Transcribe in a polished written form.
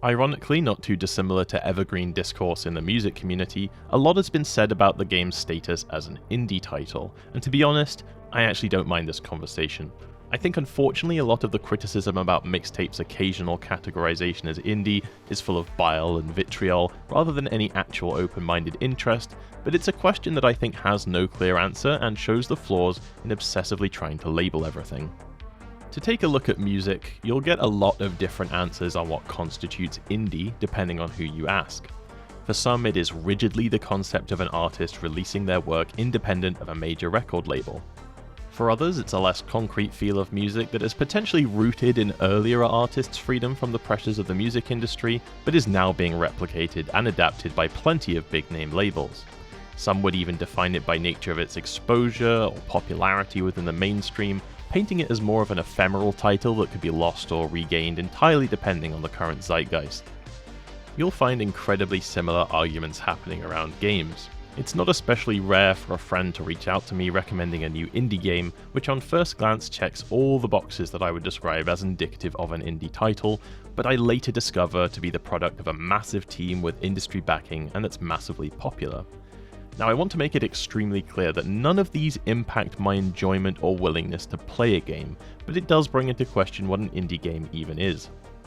Ironically, not too dissimilar to evergreen discourse in the music community, a lot has been said about the game's status as an indie title, and to be honest, I actually don't mind this conversation. I think unfortunately a lot of the criticism about Mixtape's occasional categorization as indie is full of bile and vitriol rather than any actual open-minded interest, but it's a question that I think has no clear answer and shows the flaws in obsessively trying to label everything. To take a look at music, you'll get a lot of different answers on what constitutes indie depending on who you ask. For some, it is rigidly the concept of an artist releasing their work independent of a major record label. For others, it's a less concrete feel of music that is potentially rooted in earlier artists' freedom from the pressures of the music industry, but is now being replicated and adapted by plenty of big-name labels. Some would even define it by nature of its exposure or popularity within the mainstream, painting it as more of an ephemeral title that could be lost or regained entirely depending on the current zeitgeist. You'll find incredibly similar arguments happening around games. It's not especially rare for a friend to reach out to me recommending a new indie game, which on first glance checks all the boxes that I would describe as indicative of an indie title, but I later discover to be the product of a massive team with industry backing and that's massively popular. Now, I want to make it extremely clear that none of these impact my enjoyment or willingness to play a game, but it does bring into question what an indie game even is.